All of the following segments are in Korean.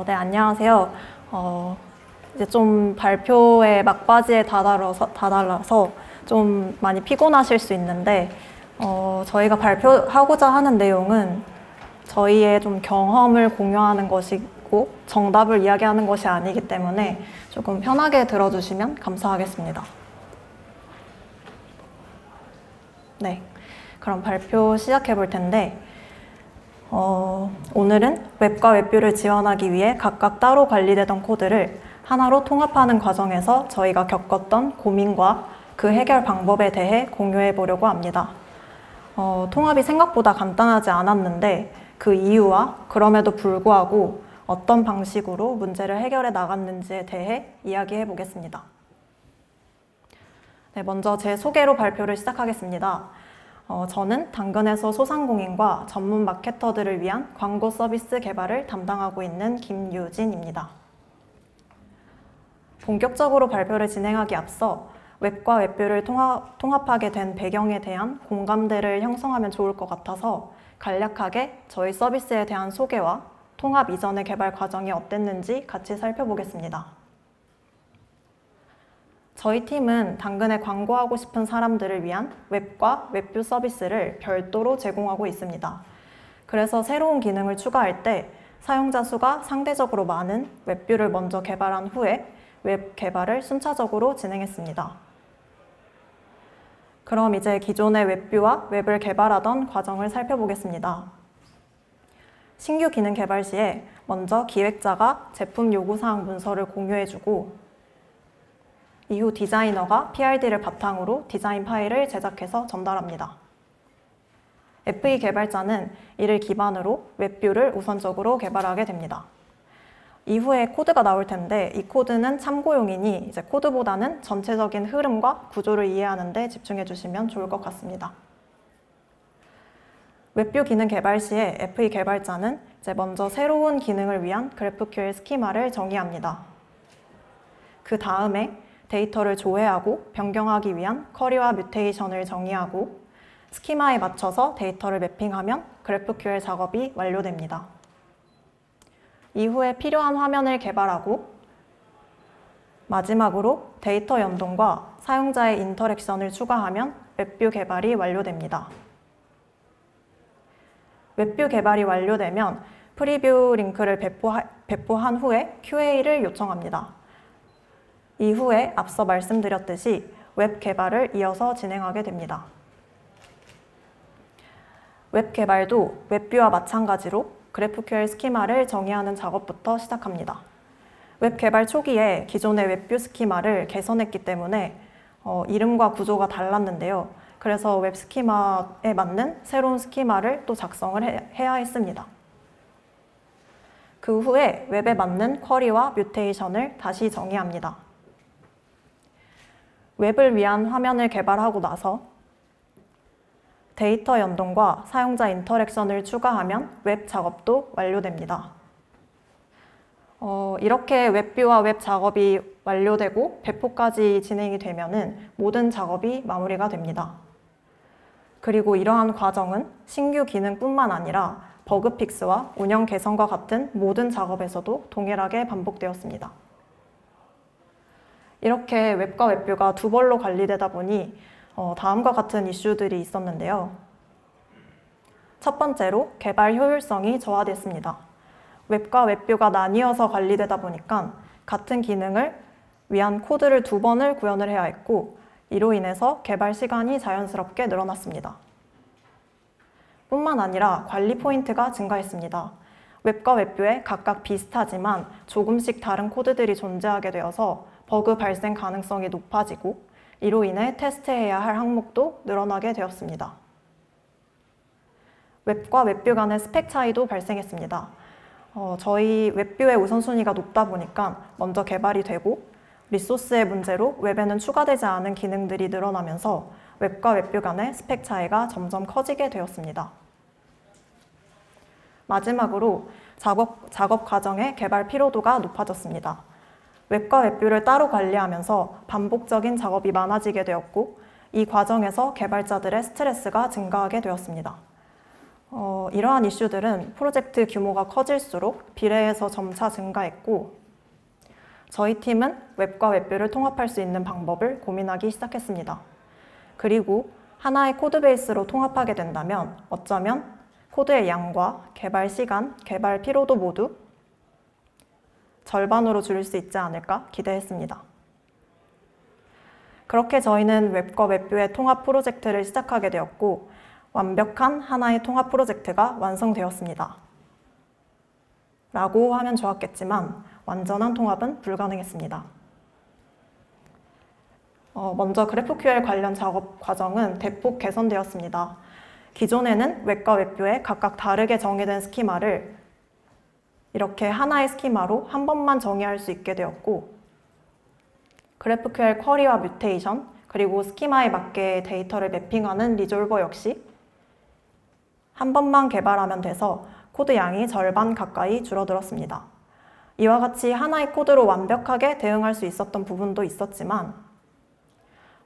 네, 안녕하세요. 이제 좀 발표의 막바지에 다다라서 좀 많이 피곤하실 수 있는데, 저희가 발표하고자 하는 내용은 저희의 좀 경험을 공유하는 것이고, 정답을 이야기하는 것이 아니기 때문에 조금 편하게 들어주시면 감사하겠습니다. 네, 그럼 발표 시작해 볼 텐데, 오늘은 웹과 웹뷰를 지원하기 위해 각각 따로 관리되던 코드를 하나로 통합하는 과정에서 저희가 겪었던 고민과 그 해결 방법에 대해 공유해 보려고 합니다. 통합이 생각보다 간단하지 않았는데 그 이유와 그럼에도 불구하고 어떤 방식으로 문제를 해결해 나갔는지에 대해 이야기해 보겠습니다. 네, 먼저 제 소개로 발표를 시작하겠습니다. 저는 당근에서 소상공인과 전문 마케터들을 위한 광고 서비스 개발을 담당하고 있는 김유진입니다. 본격적으로 발표를 진행하기 앞서 웹과 웹뷰를 통합하게 된 배경에 대한 공감대를 형성하면 좋을 것 같아서 간략하게 저희 서비스에 대한 소개와 통합 이전의 개발 과정이 어땠는지 같이 살펴보겠습니다. 저희 팀은 당근에 광고하고 싶은 사람들을 위한 웹과 웹뷰 서비스를 별도로 제공하고 있습니다. 그래서 새로운 기능을 추가할 때 사용자 수가 상대적으로 많은 웹뷰를 먼저 개발한 후에 웹 개발을 순차적으로 진행했습니다. 그럼 이제 기존의 웹뷰와 웹을 개발하던 과정을 살펴보겠습니다. 신규 기능 개발 시에 먼저 기획자가 제품 요구사항 문서를 공유해주고 이후 디자이너가 PRD를 바탕으로 디자인 파일을 제작해서 전달합니다. FE 개발자는 이를 기반으로 웹뷰를 우선적으로 개발하게 됩니다. 이후에 코드가 나올 텐데 이 코드는 참고용이니 이제 코드보다는 전체적인 흐름과 구조를 이해하는 데 집중해 주시면 좋을 것 같습니다. 웹뷰 기능 개발 시에 FE 개발자는 이제 먼저 새로운 기능을 위한 GraphQL 스키마를 정의합니다. 그 다음에 데이터를 조회하고 변경하기 위한 쿼리와 뮤테이션을 정의하고 스키마에 맞춰서 데이터를 매핑하면 GraphQL 작업이 완료됩니다. 이후에 필요한 화면을 개발하고 마지막으로 데이터 연동과 사용자의 인터랙션을 추가하면 웹뷰 개발이 완료됩니다. 웹뷰 개발이 완료되면 프리뷰 링크를 배포한 후에 QA를 요청합니다. 이후에 앞서 말씀드렸듯이 웹 개발을 이어서 진행하게 됩니다. 웹 개발도 웹뷰와 마찬가지로 GraphQL 스키마를 정의하는 작업부터 시작합니다. 웹 개발 초기에 기존의 웹뷰 스키마를 개선했기 때문에 이름과 구조가 달랐는데요. 그래서 웹 스키마에 맞는 새로운 스키마를 또 작성을 해야 했습니다. 그 후에 웹에 맞는 쿼리와 뮤테이션을 다시 정의합니다. 웹을 위한 화면을 개발하고 나서 데이터 연동과 사용자 인터랙션을 추가하면 웹 작업도 완료됩니다. 이렇게 웹뷰와 웹 작업이 완료되고 배포까지 진행이 되면은 모든 작업이 마무리가 됩니다. 그리고 이러한 과정은 신규 기능뿐만 아니라 버그 픽스와 운영 개선과 같은 모든 작업에서도 동일하게 반복되었습니다. 이렇게 웹과 웹뷰가 두 벌로 관리되다 보니 다음과 같은 이슈들이 있었는데요. 첫 번째로 개발 효율성이 저하됐습니다. 웹과 웹뷰가 나뉘어서 관리되다 보니까 같은 기능을 위한 코드를 두 번을 구현을 해야 했고 이로 인해서 개발 시간이 자연스럽게 늘어났습니다. 뿐만 아니라 관리 포인트가 증가했습니다. 웹과 웹뷰에 각각 비슷하지만 조금씩 다른 코드들이 존재하게 되어서 버그 발생 가능성이 높아지고 이로 인해 테스트해야 할 항목도 늘어나게 되었습니다. 웹과 웹뷰 간의 스펙 차이도 발생했습니다. 저희 웹뷰의 우선순위가 높다 보니까 먼저 개발이 되고 리소스의 문제로 웹에는 추가되지 않은 기능들이 늘어나면서 웹과 웹뷰 간의 스펙 차이가 점점 커지게 되었습니다. 마지막으로 작업 과정의 개발 피로도가 높아졌습니다. 웹과 웹뷰를 따로 관리하면서 반복적인 작업이 많아지게 되었고 이 과정에서 개발자들의 스트레스가 증가하게 되었습니다. 이러한 이슈들은 프로젝트 규모가 커질수록 비례해서 점차 증가했고, 저희 팀은 웹과 웹뷰를 통합할 수 있는 방법을 고민하기 시작했습니다. 그리고 하나의 코드베이스로 통합하게 된다면 어쩌면 코드의 양과 개발 시간, 개발 피로도 모두 절반으로 줄일 수 있지 않을까 기대했습니다. 그렇게 저희는 웹과 웹뷰의 통합 프로젝트를 시작하게 되었고, 완벽한 하나의 통합 프로젝트가 완성되었습니다. 라고 하면 좋았겠지만 완전한 통합은 불가능했습니다. 먼저 GraphQL 관련 작업 과정은 대폭 개선되었습니다. 기존에는 웹과 웹뷰에 각각 다르게 정의된 스키마를 이렇게 하나의 스키마로 한 번만 정의할 수 있게 되었고, GraphQL 쿼리와 뮤테이션, 그리고 스키마에 맞게 데이터를 매핑하는 리졸버 역시 한 번만 개발하면 돼서 코드 양이 절반 가까이 줄어들었습니다. 이와 같이 하나의 코드로 완벽하게 대응할 수 있었던 부분도 있었지만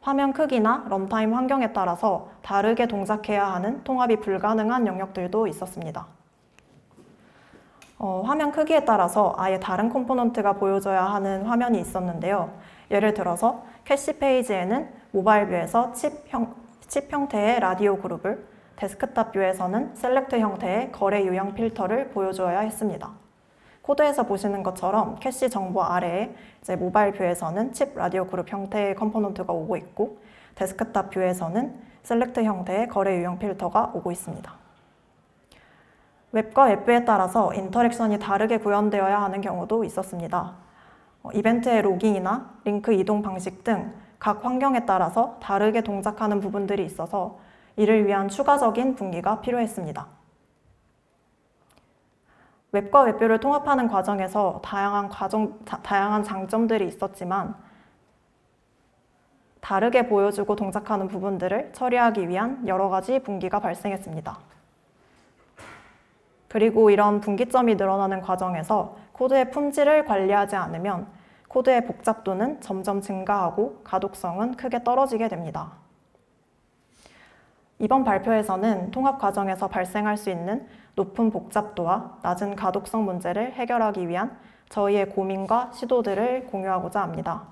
화면 크기나 런타임 환경에 따라서 다르게 동작해야 하는 통합이 불가능한 영역들도 있었습니다. 화면 크기에 따라서 아예 다른 컴포넌트가 보여져야 하는 화면이 있었는데요. 예를 들어서 캐시 페이지에는 모바일 뷰에서 칩 형태의 라디오 그룹을, 데스크탑 뷰에서는 셀렉트 형태의 거래 유형 필터를 보여줘야 했습니다. 코드에서 보시는 것처럼 캐시 정보 아래에 이제 모바일 뷰에서는 칩 라디오 그룹 형태의 컴포넌트가 오고 있고, 데스크탑 뷰에서는 셀렉트 형태의 거래 유형 필터가 오고 있습니다. 웹과 웹뷰에 따라서 인터랙션이 다르게 구현되어야 하는 경우도 있었습니다. 이벤트의 로깅이나 링크 이동 방식 등 각 환경에 따라서 다르게 동작하는 부분들이 있어서 이를 위한 추가적인 분기가 필요했습니다. 웹과 웹뷰를 통합하는 과정에서 다양한 장점들이 있었지만 다르게 보여주고 동작하는 부분들을 처리하기 위한 여러 가지 분기가 발생했습니다. 그리고 이런 분기점이 늘어나는 과정에서 코드의 품질을 관리하지 않으면 코드의 복잡도는 점점 증가하고 가독성은 크게 떨어지게 됩니다. 이번 발표에서는 통합 과정에서 발생할 수 있는 높은 복잡도와 낮은 가독성 문제를 해결하기 위한 저희의 고민과 시도들을 공유하고자 합니다.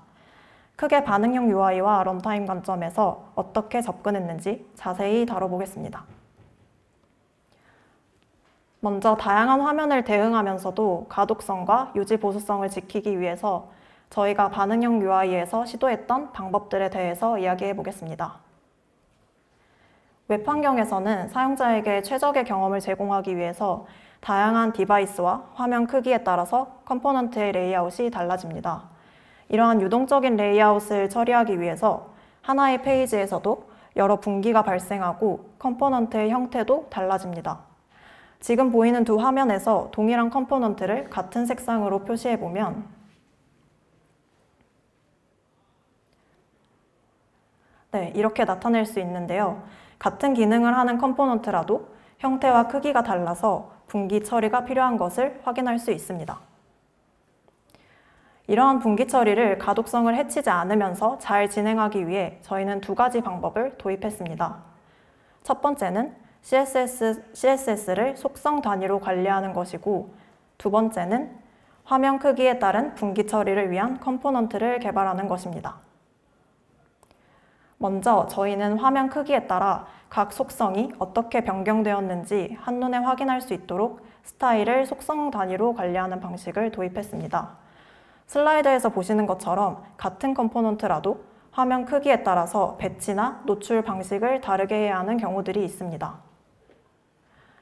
크게 반응형 UI와 런타임 관점에서 어떻게 접근했는지 자세히 다뤄보겠습니다. 먼저 다양한 화면을 대응하면서도 가독성과 유지 보수성을 지키기 위해서 저희가 반응형 UI에서 시도했던 방법들에 대해서 이야기해 보겠습니다. 웹 환경에서는 사용자에게 최적의 경험을 제공하기 위해서 다양한 디바이스와 화면 크기에 따라서 컴포넌트의 레이아웃이 달라집니다. 이러한 유동적인 레이아웃을 처리하기 위해서 하나의 페이지에서도 여러 분기가 발생하고 컴포넌트의 형태도 달라집니다. 지금 보이는 두 화면에서 동일한 컴포넌트를 같은 색상으로 표시해보면 이렇게 나타낼 수 있는데요. 같은 기능을 하는 컴포넌트라도 형태와 크기가 달라서 분기 처리가 필요한 것을 확인할 수 있습니다. 이러한 분기 처리를 가독성을 해치지 않으면서 잘 진행하기 위해 저희는 두 가지 방법을 도입했습니다. 첫 번째는 CSS를 속성 단위로 관리하는 것이고, 두 번째는 화면 크기에 따른 분기 처리를 위한 컴포넌트를 개발하는 것입니다. 먼저 저희는 화면 크기에 따라 각 속성이 어떻게 변경되었는지 한눈에 확인할 수 있도록 스타일을 속성 단위로 관리하는 방식을 도입했습니다. 슬라이드에서 보시는 것처럼 같은 컴포넌트라도 화면 크기에 따라서 배치나 노출 방식을 다르게 해야 하는 경우들이 있습니다.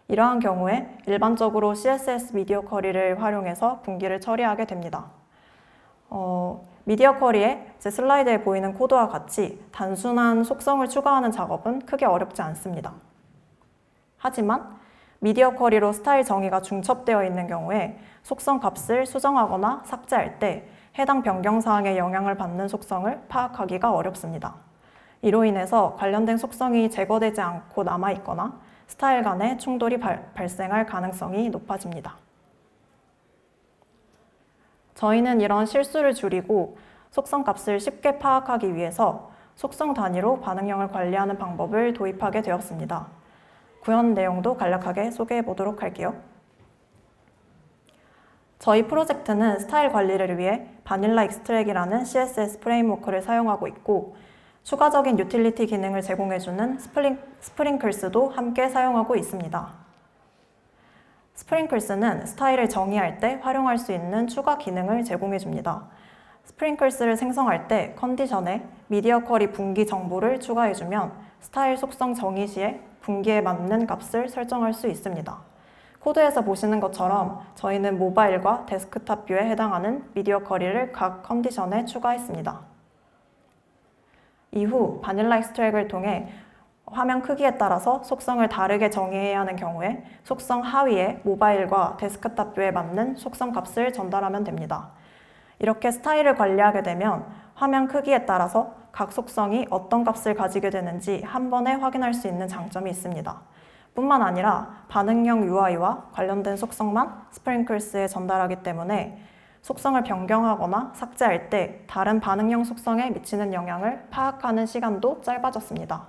이러한 경우에 일반적으로 CSS 미디어 쿼리를 활용해서 분기를 처리하게 됩니다. 미디어 쿼리에 슬라이드에 보이는 코드와 같이 단순한 속성을 추가하는 작업은 크게 어렵지 않습니다. 하지만 미디어 쿼리로 스타일 정의가 중첩되어 있는 경우에 속성 값을 수정하거나 삭제할 때 해당 변경사항에 영향을 받는 속성을 파악하기가 어렵습니다. 이로 인해서 관련된 속성이 제거되지 않고 남아있거나 스타일 간의 충돌이 발생할 가능성이 높아집니다. 저희는 이런 실수를 줄이고 속성 값을 쉽게 파악하기 위해서 속성 단위로 반응형을 관리하는 방법을 도입하게 되었습니다. 구현 내용도 간략하게 소개해 보도록 할게요. 저희 프로젝트는 스타일 관리를 위해 바닐라 익스트랙이라는 CSS 프레임워크를 사용하고 있고, 추가적인 유틸리티 기능을 제공해주는 스프링클스도 함께 사용하고 있습니다. 스프링클스는 스타일을 정의할 때 활용할 수 있는 추가 기능을 제공해줍니다. 스프링클스를 생성할 때 컨디션에 미디어 쿼리 분기 정보를 추가해주면 스타일 속성 정의 시에 분기에 맞는 값을 설정할 수 있습니다. 코드에서 보시는 것처럼 저희는 모바일과 데스크탑 뷰에 해당하는 미디어 쿼리를 각 컨디션에 추가했습니다. 이후 바닐라 익스트랙을 통해 화면 크기에 따라서 속성을 다르게 정의해야 하는 경우에 속성 하위에 모바일과 데스크탑 뷰에 맞는 속성 값을 전달하면 됩니다. 이렇게 스타일을 관리하게 되면 화면 크기에 따라서 각 속성이 어떤 값을 가지게 되는지 한 번에 확인할 수 있는 장점이 있습니다. 뿐만 아니라 반응형 UI와 관련된 속성만 스프링클스에 전달하기 때문에 속성을 변경하거나 삭제할 때 다른 반응형 속성에 미치는 영향을 파악하는 시간도 짧아졌습니다.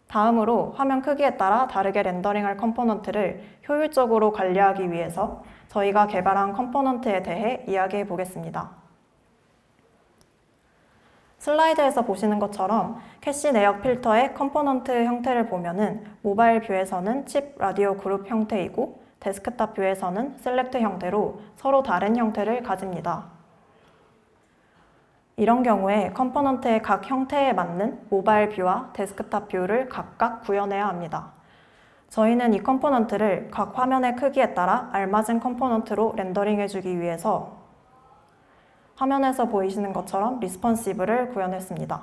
다음으로 화면 크기에 따라 다르게 렌더링할 컴포넌트를 효율적으로 관리하기 위해서 저희가 개발한 컴포넌트에 대해 이야기해 보겠습니다. 슬라이드에서 보시는 것처럼 캐시 내역 필터의 컴포넌트 형태를 보면은 모바일 뷰에서는 칩 라디오 그룹 형태이고 데스크탑 뷰에서는 셀렉트 형태로 서로 다른 형태를 가집니다. 이런 경우에 컴포넌트의 각 형태에 맞는 모바일 뷰와 데스크탑 뷰를 각각 구현해야 합니다. 저희는 이 컴포넌트를 각 화면의 크기에 따라 알맞은 컴포넌트로 렌더링해주기 위해서 화면에서 보이시는 것처럼 리스폰시브를 구현했습니다.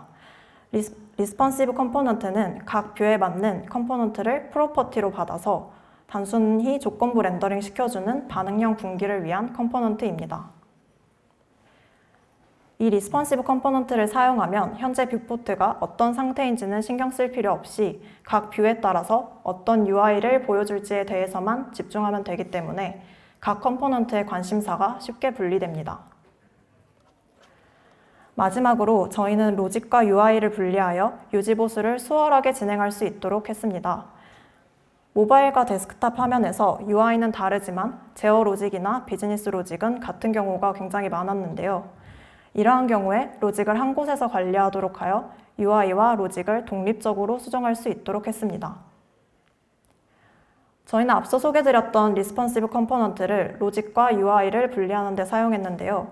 리스폰시브 컴포넌트는 각 뷰에 맞는 컴포넌트를 프로퍼티로 받아서 단순히 조건부 렌더링 시켜주는 반응형 분기를 위한 컴포넌트입니다. 이 리스폰시브 컴포넌트를 사용하면 현재 뷰포트가 어떤 상태인지는 신경 쓸 필요 없이 각 뷰에 따라서 어떤 UI를 보여줄지에 대해서만 집중하면 되기 때문에 각 컴포넌트의 관심사가 쉽게 분리됩니다. 마지막으로 저희는 로직과 UI를 분리하여 유지보수를 수월하게 진행할 수 있도록 했습니다. 모바일과 데스크탑 화면에서 UI는 다르지만 제어 로직이나 비즈니스 로직은 같은 경우가 굉장히 많았는데요. 이러한 경우에 로직을 한 곳에서 관리하도록 하여 UI와 로직을 독립적으로 수정할 수 있도록 했습니다. 저희는 앞서 소개드렸던 리스폰시브 컴포넌트를 로직과 UI를 분리하는 데 사용했는데요.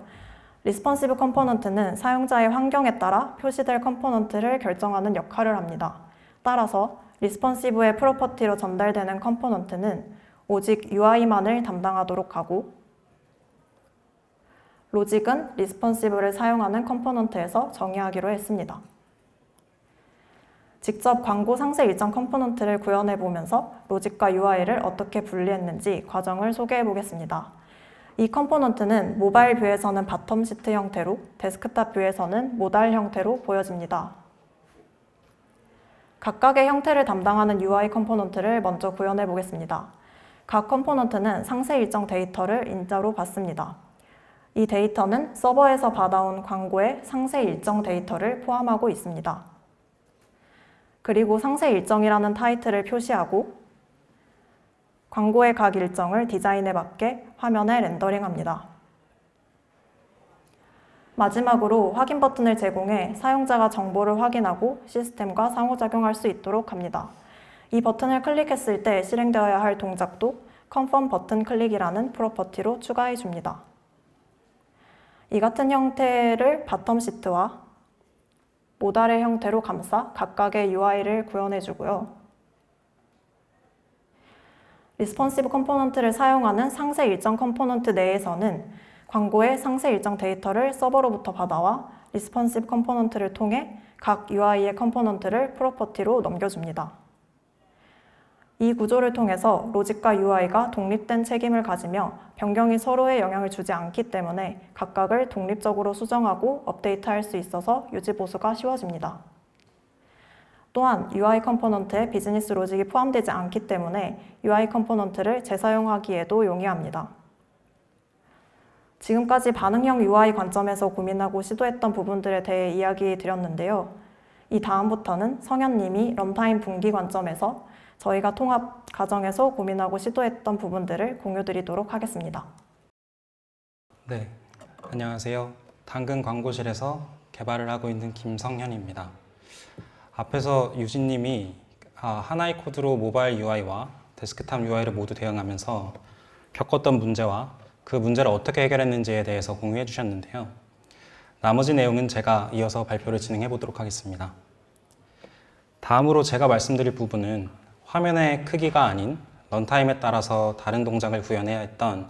리스폰시브 컴포넌트는 사용자의 환경에 따라 표시될 컴포넌트를 결정하는 역할을 합니다. 따라서 리스폰시브의 프로퍼티로 전달되는 컴포넌트는 오직 UI만을 담당하도록 하고 로직은 리스폰시브를 사용하는 컴포넌트에서 정의하기로 했습니다. 직접 광고 상세 일정 컴포넌트를 구현해 보면서 로직과 UI를 어떻게 분리했는지 과정을 소개해 보겠습니다. 이 컴포넌트는 모바일 뷰에서는 바텀 시트 형태로, 데스크탑 뷰에서는 모달 형태로 보여집니다. 각각의 형태를 담당하는 UI 컴포넌트를 먼저 구현해 보겠습니다. 각 컴포넌트는 상세 일정 데이터를 인자로 받습니다. 이 데이터는 서버에서 받아온 광고의 상세 일정 데이터를 포함하고 있습니다. 그리고 상세 일정이라는 타이틀을 표시하고 광고의 각 일정을 디자인에 맞게 화면에 렌더링합니다. 마지막으로 확인 버튼을 제공해 사용자가 정보를 확인하고 시스템과 상호작용할 수 있도록 합니다. 이 버튼을 클릭했을 때 실행되어야 할 동작도 Confirm 버튼 클릭이라는 프로퍼티로 추가해 줍니다. 이 같은 형태를 바텀 시트와 모달의 형태로 감싸 각각의 UI를 구현해 주고요. 리스폰시브 컴포넌트를 사용하는 상세 일정 컴포넌트 내에서는 광고의 상세 일정 데이터를 서버로부터 받아와 리스폰시브 컴포넌트를 통해 각 UI의 컴포넌트를 프로퍼티로 넘겨줍니다. 이 구조를 통해서 로직과 UI가 독립된 책임을 가지며 변경이 서로에 영향을 주지 않기 때문에 각각을 독립적으로 수정하고 업데이트할 수 있어서 유지보수가 쉬워집니다. 또한 UI 컴포넌트에 비즈니스 로직이 포함되지 않기 때문에 UI 컴포넌트를 재사용하기에도 용이합니다. 지금까지 반응형 UI 관점에서 고민하고 시도했던 부분들에 대해 이야기 드렸는데요. 이 다음부터는 성현님이 런타임 분기 관점에서 저희가 통합 과정에서 고민하고 시도했던 부분들을 공유드리도록 하겠습니다. 네, 안녕하세요. 당근 광고실에서 개발을 하고 있는 김성현입니다. 앞에서 유진님이 하나의 코드로 모바일 UI와 데스크탑 UI를 모두 대응하면서 겪었던 문제와 그 문제를 어떻게 해결했는지에 대해서 공유해 주셨는데요. 나머지 내용은 제가 이어서 발표를 진행해 보도록 하겠습니다. 다음으로 제가 말씀드릴 부분은 화면의 크기가 아닌 런타임에 따라서 다른 동작을 구현해야 했던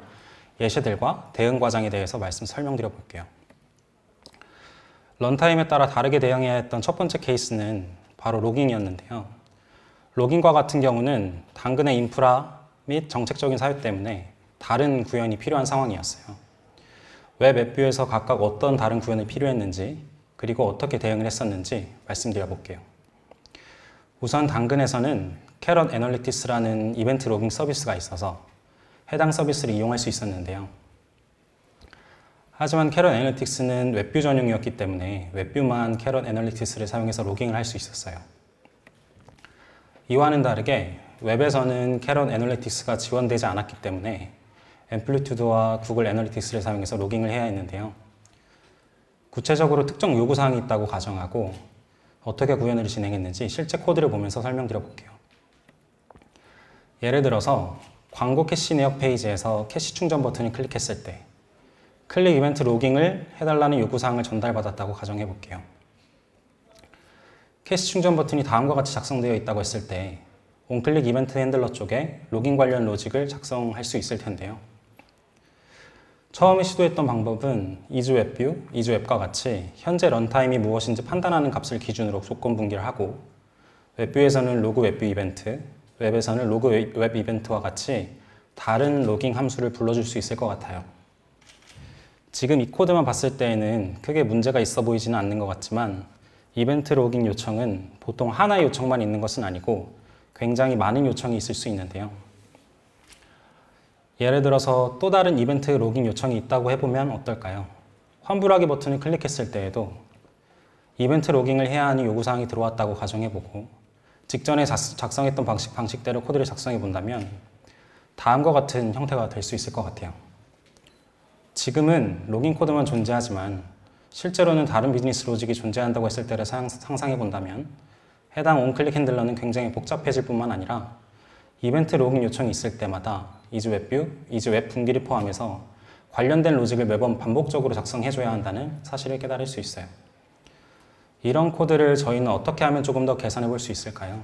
예시들과 대응 과정에 대해서 설명드려 볼게요. 런타임에 따라 다르게 대응해야 했던 첫 번째 케이스는 바로 로깅이었는데요. 로깅과 같은 경우는 당근의 인프라 및 정책적인 사유 때문에 다른 구현이 필요한 상황이었어요. 웹 앱뷰에서 각각 어떤 다른 구현이 필요했는지 그리고 어떻게 대응을 했었는지 말씀드려 볼게요. 우선 당근에서는 캐럿 애널리티스라는 이벤트 로깅 서비스가 있어서 해당 서비스를 이용할 수 있었는데요. 하지만 캐럿 애널리틱스는 웹뷰 전용이었기 때문에 웹뷰만 캐럿 애널리틱스를 사용해서 로깅을 할 수 있었어요. 이와는 다르게 웹에서는 캐럿 애널리틱스가 지원되지 않았기 때문에 앰플리튜드와 구글 애널리틱스를 사용해서 로깅을 해야 했는데요. 구체적으로 특정 요구사항이 있다고 가정하고 어떻게 구현을 진행했는지 실제 코드를 보면서 설명드려 볼게요. 예를 들어서 광고 캐시 내역 페이지에서 캐시 충전 버튼을 클릭했을 때 클릭 이벤트 로깅을 해달라는 요구사항을 전달받았다고 가정해 볼게요. 캐시 충전 버튼이 다음과 같이 작성되어 있다고 했을 때 온클릭 이벤트 핸들러 쪽에 로깅 관련 로직을 작성할 수 있을 텐데요. 처음에 시도했던 방법은 이즈웹뷰, 이즈웹과 같이 현재 런타임이 무엇인지 판단하는 값을 기준으로 조건 분기를 하고 웹뷰에서는 로그 웹뷰 이벤트, 웹에서는 로그 웹 이벤트와 같이 다른 로깅 함수를 불러줄 수 있을 것 같아요. 지금 이 코드만 봤을 때에는 크게 문제가 있어 보이지는 않는 것 같지만 이벤트 로깅 요청은 보통 하나의 요청만 있는 것은 아니고 굉장히 많은 요청이 있을 수 있는데요. 예를 들어서 또 다른 이벤트 로깅 요청이 있다고 해보면 어떨까요? 환불하기 버튼을 클릭했을 때에도 이벤트 로깅을 해야 하는 요구사항이 들어왔다고 가정해보고 직전에 작성했던 방식대로 코드를 작성해 본다면 다음과 같은 형태가 될 수 있을 것 같아요. 지금은 로깅 코드만 존재하지만 실제로는 다른 비즈니스 로직이 존재한다고 했을 때를 상상해 본다면 해당 온클릭 핸들러는 굉장히 복잡해질 뿐만 아니라 이벤트 로깅 요청이 있을 때마다 이즈웹뷰, 이즈웹 분기를 포함해서 관련된 로직을 매번 반복적으로 작성해줘야 한다는 사실을 깨달을 수 있어요. 이런 코드를 저희는 어떻게 하면 조금 더 개선해 볼 수 있을까요?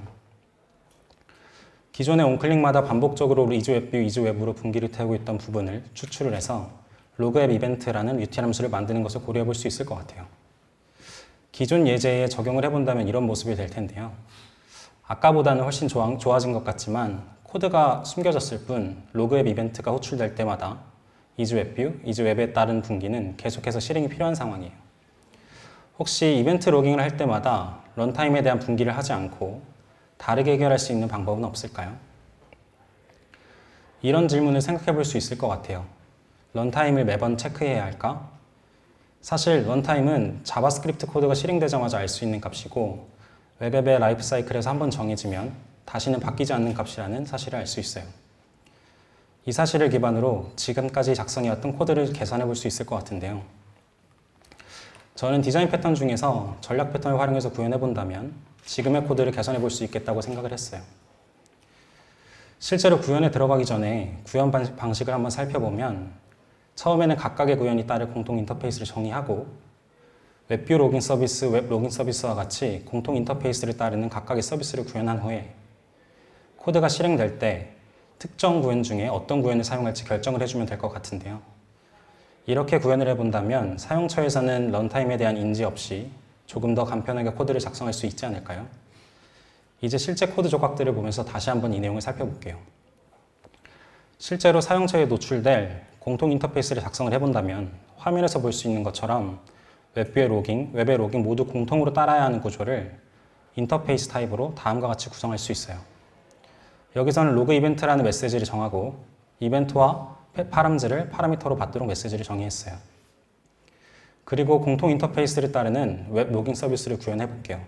기존의 온클릭마다 반복적으로 이즈웹뷰, 이즈웹으로 분기를 태우고 있던 부분을 추출을 해서 로그앱 이벤트라는 util 함수를 만드는 것을 고려해 볼 수 있을 것 같아요. 기존 예제에 적용을 해본다면 이런 모습이 될 텐데요. 아까보다는 훨씬 좋아진 것 같지만 코드가 숨겨졌을 뿐 로그앱 이벤트가 호출될 때마다 이즈웹뷰, 이즈웹에 따른 분기는 계속해서 실행이 필요한 상황이에요. 혹시 이벤트 로깅을 할 때마다 런타임에 대한 분기를 하지 않고 다르게 해결할 수 있는 방법은 없을까요? 이런 질문을 생각해 볼 수 있을 것 같아요. 런타임을 매번 체크해야 할까? 사실 런타임은 자바스크립트 코드가 실행되자마자 알 수 있는 값이고 웹앱의 라이프 사이클에서 한번 정해지면 다시는 바뀌지 않는 값이라는 사실을 알 수 있어요. 이 사실을 기반으로 지금까지 작성해왔던 코드를 개선해 볼 수 있을 것 같은데요. 저는 디자인 패턴 중에서 전략 패턴을 활용해서 구현해 본다면 지금의 코드를 개선해 볼 수 있겠다고 생각을 했어요. 실제로 구현에 들어가기 전에 구현 방식을 한번 살펴보면 처음에는 각각의 구현이 따를 공통 인터페이스를 정의하고 웹뷰 로깅 서비스, 웹 로깅 서비스와 같이 공통 인터페이스를 따르는 각각의 서비스를 구현한 후에 코드가 실행될 때 특정 구현 중에 어떤 구현을 사용할지 결정을 해주면 될 것 같은데요. 이렇게 구현을 해본다면 사용처에서는 런타임에 대한 인지 없이 조금 더 간편하게 코드를 작성할 수 있지 않을까요? 이제 실제 코드 조각들을 보면서 다시 한번 이 내용을 살펴볼게요. 실제로 사용처에 노출될 공통 인터페이스를 작성을 해본다면 화면에서 볼 수 있는 것처럼 웹뷰의 로깅, 웹의 로깅 모두 공통으로 따라야 하는 구조를 인터페이스 타입으로 다음과 같이 구성할 수 있어요. 여기서는 로그 이벤트라는 메시지를 정하고 이벤트와 파람즈를 파라미터로 받도록 메시지를 정의했어요. 그리고 공통 인터페이스를 따르는 웹 로깅 서비스를 구현해 볼게요.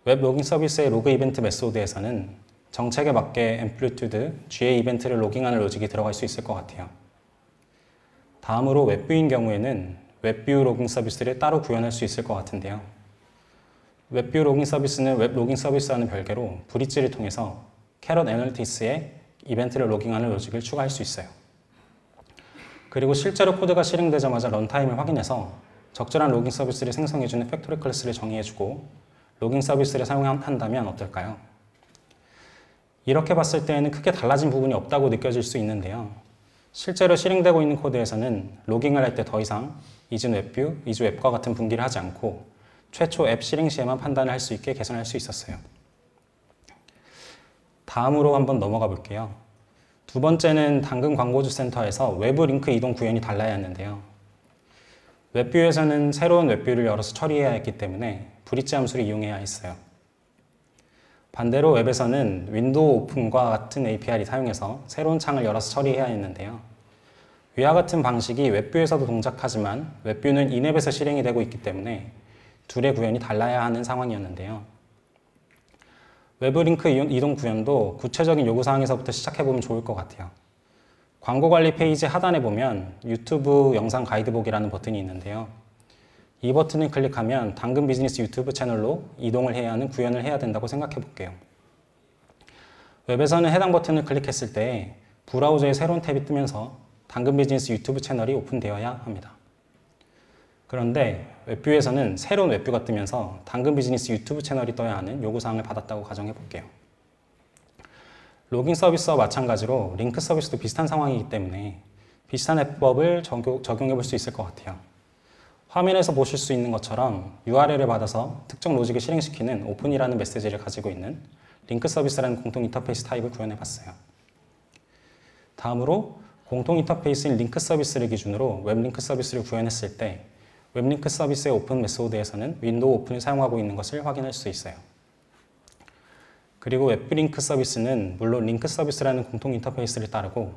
웹 로깅 서비스의 로그 이벤트 메소드에서는 정책에 맞게 앰플리튜드, GA 이벤트를 로깅하는 로직이 들어갈 수 있을 것 같아요. 다음으로 웹뷰인 경우에는 웹뷰 로깅 서비스를 따로 구현할 수 있을 것 같은데요. 웹뷰 로깅 서비스는 웹 로깅 서비스와는 별개로 브릿지를 통해서 캐럿 애널리티스에 이벤트를 로깅하는 로직을 추가할 수 있어요. 그리고 실제로 코드가 실행되자마자 런타임을 확인해서 적절한 로깅 서비스를 생성해주는 팩토리 클래스를 정의해주고 로깅 서비스를 사용한다면 어떨까요? 이렇게 봤을 때에는 크게 달라진 부분이 없다고 느껴질 수 있는데요. 실제로 실행되고 있는 코드에서는 로깅을 할 때 더 이상 이즈 웹뷰, 이즈 웹과 같은 분기를 하지 않고 최초 앱 실행 시에만 판단을 할 수 있게 개선할 수 있었어요. 다음으로 한번 넘어가 볼게요. 두 번째는 당근 광고주 센터에서 외부 링크 이동 구현이 달라야 했는데요. 웹뷰에서는 새로운 웹뷰를 열어서 처리해야 했기 때문에 브릿지 함수를 이용해야 했어요. 반대로 웹에서는 윈도우 오픈과 같은 API를 사용해서 새로운 창을 열어서 처리해야 했는데요. 위와 같은 방식이 웹뷰에서도 동작하지만 웹뷰는 인앱에서 실행이 되고 있기 때문에 둘의 구현이 달라야 하는 상황이었는데요. 외부 링크 이동 구현도 구체적인 요구사항에서부터 시작해보면 좋을 것 같아요. 광고 관리 페이지 하단에 보면 유튜브 영상 가이드 보기라는 버튼이 있는데요. 이 버튼을 클릭하면 당근 비즈니스 유튜브 채널로 이동을 해야 하는 구현을 해야 된다고 생각해 볼게요. 웹에서는 해당 버튼을 클릭했을 때 브라우저에 새로운 탭이 뜨면서 당근 비즈니스 유튜브 채널이 오픈되어야 합니다. 그런데 웹뷰에서는 새로운 웹뷰가 뜨면서 당근 비즈니스 유튜브 채널이 떠야 하는 요구사항을 받았다고 가정해 볼게요. 로깅 서비스와 마찬가지로 링크 서비스도 비슷한 상황이기 때문에 비슷한 해법을 적용해 볼 수 있을 것 같아요. 화면에서 보실 수 있는 것처럼 URL을 받아서 특정 로직을 실행시키는 오픈이라는 메시지를 가지고 있는 링크 서비스라는 공통 인터페이스 타입을 구현해 봤어요. 다음으로 공통 인터페이스인 링크 서비스를 기준으로 웹 링크 서비스를 구현했을 때 웹 링크 서비스의 오픈 메소드에서는 윈도우 오픈을 사용하고 있는 것을 확인할 수 있어요. 그리고 웹 링크 서비스는 물론 링크 서비스라는 공통 인터페이스를 따르고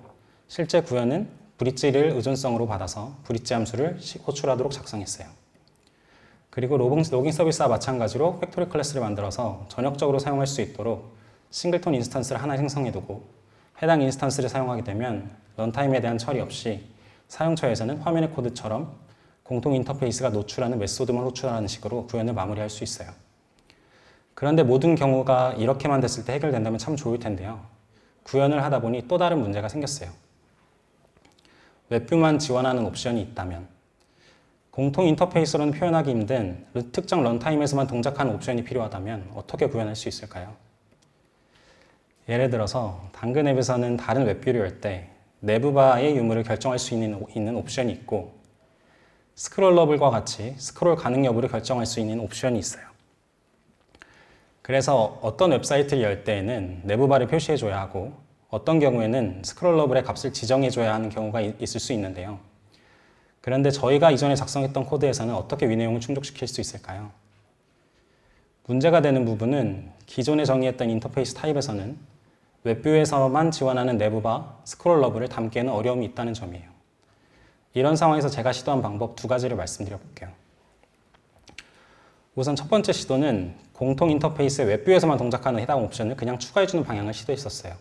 실제 구현은 브릿지를 의존성으로 받아서 브릿지 함수를 호출하도록 작성했어요. 그리고 로깅 서비스와 마찬가지로 팩토리 클래스를 만들어서 전역적으로 사용할 수 있도록 싱글톤 인스턴스를 하나 생성해두고 해당 인스턴스를 사용하게 되면 런타임에 대한 처리 없이 사용처에서는 화면의 코드처럼 공통 인터페이스가 노출하는 메소드만 호출하는 식으로 구현을 마무리할 수 있어요. 그런데 모든 경우가 이렇게만 됐을 때 해결된다면 참 좋을 텐데요. 구현을 하다 보니 또 다른 문제가 생겼어요. 웹뷰만 지원하는 옵션이 있다면 공통 인터페이스로는 표현하기 힘든 특정 런타임에서만 동작하는 옵션이 필요하다면 어떻게 구현할 수 있을까요? 예를 들어서 당근 앱에서는 다른 웹뷰를 열 때 내부바의 유무를 결정할 수 있는 옵션이 있고 스크롤러블과 같이 스크롤 가능 여부를 결정할 수 있는 옵션이 있어요. 그래서 어떤 웹사이트를 열 때에는 내부바를 표시해줘야 하고 어떤 경우에는 스크롤러블의 값을 지정해줘야 하는 경우가 있을 수 있는데요. 그런데 저희가 이전에 작성했던 코드에서는 어떻게 위 내용을 충족시킬 수 있을까요? 문제가 되는 부분은 기존에 정의했던 인터페이스 타입에서는 웹뷰에서만 지원하는 내부바, 스크롤러블을 담기에는 어려움이 있다는 점이에요. 이런 상황에서 제가 시도한 방법 두 가지를 말씀드려 볼게요. 우선 첫 번째 시도는 공통 인터페이스의 웹뷰에서만 동작하는 해당 옵션을 그냥 추가해주는 방향을 시도했었어요.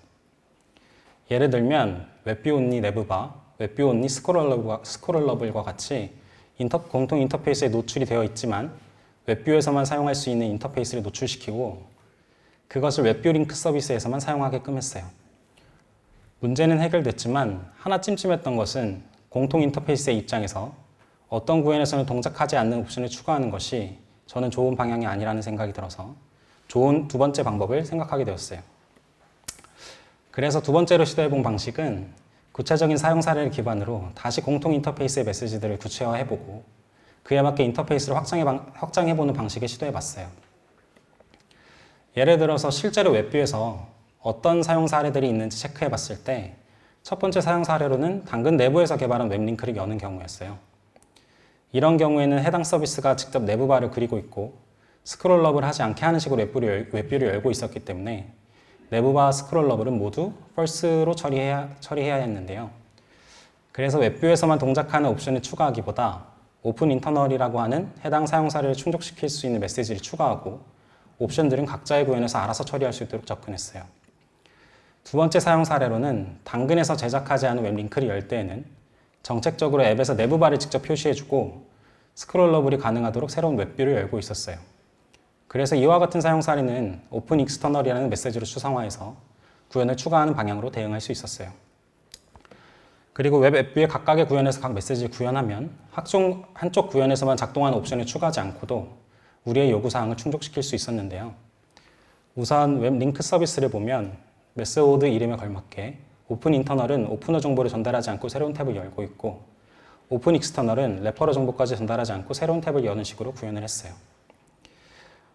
예를 들면 웹뷰 온리 내부바, 웹뷰 온리 스크롤러블과 같이 공통 인터페이스에 노출이 되어 있지만 웹뷰에서만 사용할 수 있는 인터페이스를 노출시키고 그것을 웹뷰 링크 서비스에서만 사용하게끔 했어요. 문제는 해결됐지만 하나 찜찜했던 것은 공통 인터페이스의 입장에서 어떤 구현에서는 동작하지 않는 옵션을 추가하는 것이 저는 좋은 방향이 아니라는 생각이 들어서 좋은 두 번째 방법을 생각하게 되었어요. 그래서 두 번째로 시도해본 방식은 구체적인 사용 사례를 기반으로 다시 공통 인터페이스의 메시지들을 구체화해보고 그에 맞게 인터페이스를 확장해보는 방식을 시도해봤어요. 예를 들어서 실제로 웹뷰에서 어떤 사용 사례들이 있는지 체크해봤을 때 첫 번째 사용 사례로는 당근 내부에서 개발한 웹링크를 여는 경우였어요. 이런 경우에는 해당 서비스가 직접 내부바를 그리고 있고 스크롤러블을 하지 않게 하는 식으로 웹뷰를 열고 있었기 때문에 내부바 스크롤러블은 모두 false로 처리해야 했는데요. 그래서 웹뷰에서만 동작하는 옵션을 추가하기보다 오픈 인터널이라고 하는 해당 사용 사례를 충족시킬 수 있는 메시지를 추가하고 옵션들은 각자의 구현에서 알아서 처리할 수 있도록 접근했어요. 두 번째 사용 사례로는 당근에서 제작하지 않은 웹 링크를 열 때에는 정책적으로 앱에서 내부바를 직접 표시해주고 스크롤러블이 가능하도록 새로운 웹뷰를 열고 있었어요. 그래서 이와 같은 사용 사례는 오픈 익스터널이라는 메시지로 추상화해서 구현을 추가하는 방향으로 대응할 수 있었어요. 그리고 웹 앱뷰의 각각의 구현에서 각 메시지를 구현하면 한쪽 구현에서만 작동하는 옵션을 추가하지 않고도 우리의 요구사항을 충족시킬 수 있었는데요. 우선 웹 링크 서비스를 보면 메소드 이름에 걸맞게 오픈 인터널은 오프너 정보를 전달하지 않고 새로운 탭을 열고 있고 오픈 익스터널은 레퍼러 정보까지 전달하지 않고 새로운 탭을 여는 식으로 구현을 했어요.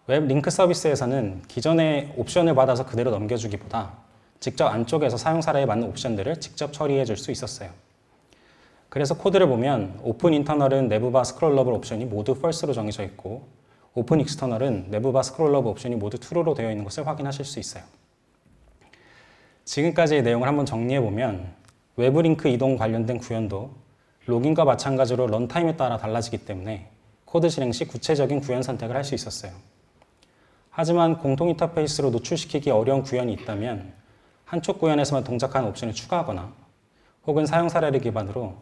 웹 링크 서비스에서는 기존의 옵션을 받아서 그대로 넘겨주기보다 직접 안쪽에서 사용 사례에 맞는 옵션들을 직접 처리해 줄 수 있었어요. 그래서 코드를 보면 오픈 인터널은 내부바 스크롤러블 옵션이 모두 false로 정해져 있고 오픈 익스터널은 내부바 스크롤러블 옵션이 모두 true로 되어 있는 것을 확인하실 수 있어요. 지금까지의 내용을 한번 정리해보면 외부 링크 이동 관련된 구현도 로gin과 마찬가지로 런타임에 따라 달라지기 때문에 코드 실행 시 구체적인 구현 선택을 할 수 있었어요. 하지만 공통 인터페이스로 노출시키기 어려운 구현이 있다면 한쪽 구현에서만 동작하는 옵션을 추가하거나 혹은 사용 사례를 기반으로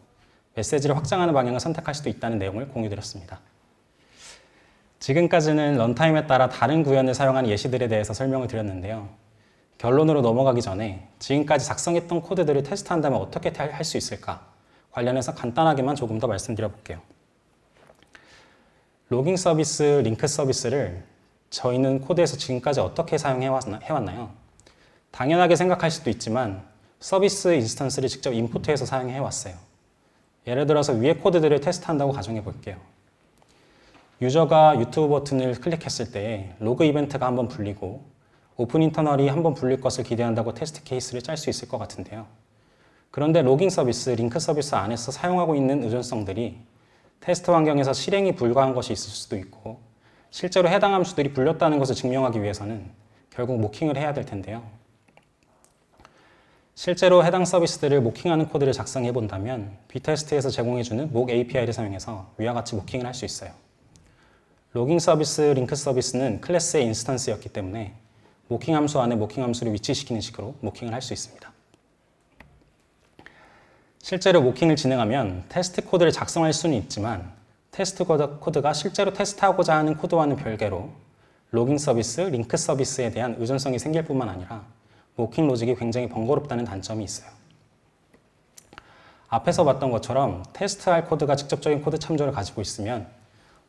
메시지를 확장하는 방향을 선택할 수도 있다는 내용을 공유드렸습니다. 지금까지는 런타임에 따라 다른 구현을 사용하는 예시들에 대해서 설명을 드렸는데요. 결론으로 넘어가기 전에 지금까지 작성했던 코드들을 테스트한다면 어떻게 할 수 있을까? 관련해서 간단하게만 조금 더 말씀드려 볼게요. 로깅 서비스, 링크 서비스를 저희는 코드에서 지금까지 어떻게 사용해왔나요? 당연하게 생각할 수도 있지만 서비스 인스턴스를 직접 임포트해서 사용해왔어요. 예를 들어서 위의 코드들을 테스트한다고 가정해 볼게요. 유저가 유튜브 버튼을 클릭했을 때 로그 이벤트가 한번 불리고 오픈 인터널이 한번 불릴 것을 기대한다고 테스트 케이스를 짤 수 있을 것 같은데요. 그런데 로깅 서비스, 링크 서비스 안에서 사용하고 있는 의존성들이 테스트 환경에서 실행이 불가한 것이 있을 수도 있고 실제로 해당 함수들이 불렸다는 것을 증명하기 위해서는 결국 모킹을 해야 될 텐데요. 실제로 해당 서비스들을 모킹하는 코드를 작성해 본다면 B테스트에서 제공해주는 mock API를 사용해서 위와 같이 모킹을 할 수 있어요. 로깅 서비스, 링크 서비스는 클래스의 인스턴스였기 때문에 모킹 함수 안에 모킹 함수를 위치시키는 식으로 모킹을 할 수 있습니다. 실제로 모킹을 진행하면 테스트 코드를 작성할 수는 있지만 테스트 코드가 실제로 테스트하고자 하는 코드와는 별개로 로깅 서비스, 링크 서비스에 대한 의존성이 생길 뿐만 아니라 모킹 로직이 굉장히 번거롭다는 단점이 있어요. 앞에서 봤던 것처럼 테스트할 코드가 직접적인 코드 참조를 가지고 있으면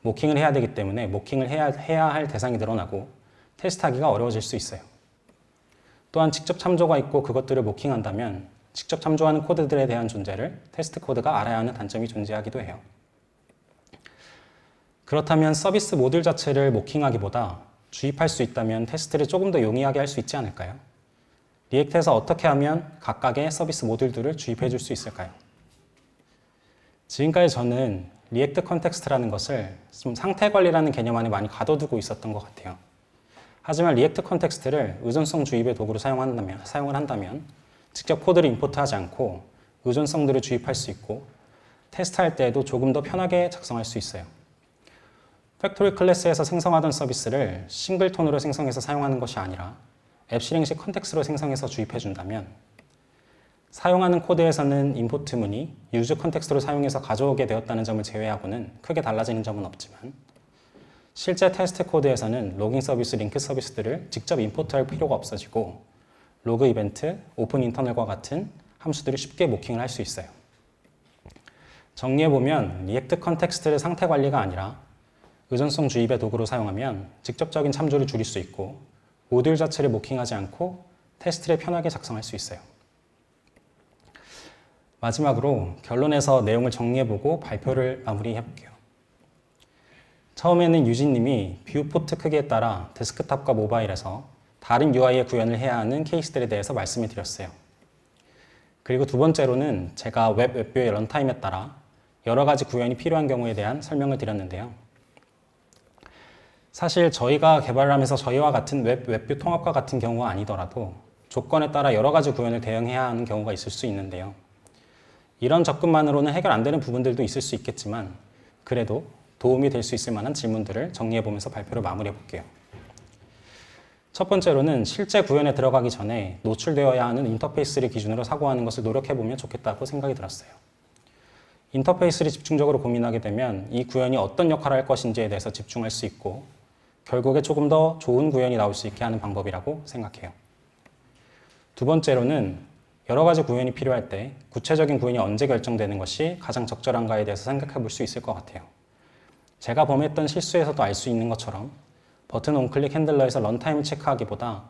모킹을 해야 되기 때문에 모킹을 해야 할 대상이 늘어나고 테스트하기가 어려워질 수 있어요. 또한 직접 참조가 있고 그것들을 모킹한다면 직접 참조하는 코드들에 대한 존재를 테스트 코드가 알아야 하는 단점이 존재하기도 해요. 그렇다면 서비스 모듈 자체를 모킹하기보다 주입할 수 있다면 테스트를 조금 더 용이하게 할 수 있지 않을까요? 리액트에서 어떻게 하면 각각의 서비스 모듈들을 주입해 줄 수 있을까요? 지금까지 저는 리액트 컨텍스트라는 것을 좀 상태 관리라는 개념 안에 많이 가둬두고 있었던 것 같아요. 하지만 리액트 컨텍스트를 의존성 주입의 도구로 사용을 한다면 직접 코드를 임포트하지 않고 의존성들을 주입할 수 있고 테스트할 때에도 조금 더 편하게 작성할 수 있어요. 팩토리 클래스에서 생성하던 서비스를 싱글톤으로 생성해서 사용하는 것이 아니라 앱 실행 시 컨텍스트로 생성해서 주입해 준다면 사용하는 코드에서는 임포트 문이 유즈 컨텍스트로 사용해서 가져오게 되었다는 점을 제외하고는 크게 달라지는 점은 없지만 실제 테스트 코드에서는 로깅 서비스, 링크 서비스들을 직접 임포트할 필요가 없어지고 로그 이벤트, 오픈 인터널과 같은 함수들을 쉽게 모킹을 할 수 있어요. 정리해보면 리액트 컨텍스트를 상태 관리가 아니라 의존성 주입의 도구로 사용하면 직접적인 참조를 줄일 수 있고 모듈 자체를 모킹하지 않고 테스트를 편하게 작성할 수 있어요. 마지막으로 결론에서 내용을 정리해보고 발표를 마무리해볼게요. 처음에는 유진님이 뷰 포트 크기에 따라 데스크탑과 모바일에서 다른 UI의 구현을 해야 하는 케이스들에 대해서 말씀을 드렸어요. 그리고 두 번째로는 제가 웹뷰의 런타임에 따라 여러 가지 구현이 필요한 경우에 대한 설명을 드렸는데요. 사실 저희가 개발을 하면서 저희와 같은 웹뷰 통합과 같은 경우가 아니더라도 조건에 따라 여러 가지 구현을 대응해야 하는 경우가 있을 수 있는데요. 이런 접근만으로는 해결 안 되는 부분들도 있을 수 있겠지만 그래도 도움이 될 수 있을 만한 질문들을 정리해보면서 발표를 마무리해 볼게요. 첫 번째로는 실제 구현에 들어가기 전에 노출되어야 하는 인터페이스를 기준으로 사고하는 것을 노력해보면 좋겠다고 생각이 들었어요. 인터페이스를 집중적으로 고민하게 되면 이 구현이 어떤 역할을 할 것인지에 대해서 집중할 수 있고 결국에 조금 더 좋은 구현이 나올 수 있게 하는 방법이라고 생각해요. 두 번째로는 여러 가지 구현이 필요할 때 구체적인 구현이 언제 결정되는 것이 가장 적절한가에 대해서 생각해 볼 수 있을 것 같아요. 제가 범했던 실수에서도 알 수 있는 것처럼 버튼 온클릭 핸들러에서 런타임을 체크하기보다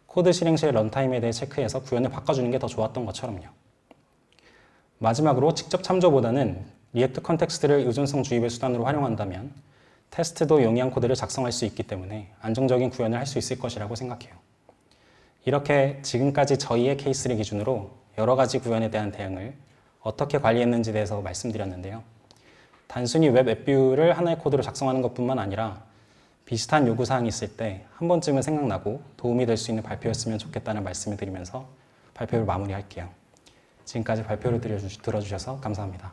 코드 실행 시의 런타임에 대해 체크해서 구현을 바꿔주는 게 더 좋았던 것처럼요. 마지막으로 직접 참조보다는 리액트 컨텍스트를 의존성 주입의 수단으로 활용한다면 테스트도 용이한 코드를 작성할 수 있기 때문에 안정적인 구현을 할 수 있을 것이라고 생각해요. 이렇게 지금까지 저희의 케이스를 기준으로 여러 가지 구현에 대한 대응을 어떻게 관리했는지에 대해서 말씀드렸는데요. 단순히 웹 앱뷰를 하나의 코드로 작성하는 것뿐만 아니라 비슷한 요구사항이 있을 때 한 번쯤은 생각나고 도움이 될 수 있는 발표였으면 좋겠다는 말씀을 드리면서 발표를 마무리할게요. 지금까지 발표를 들어주셔서 감사합니다.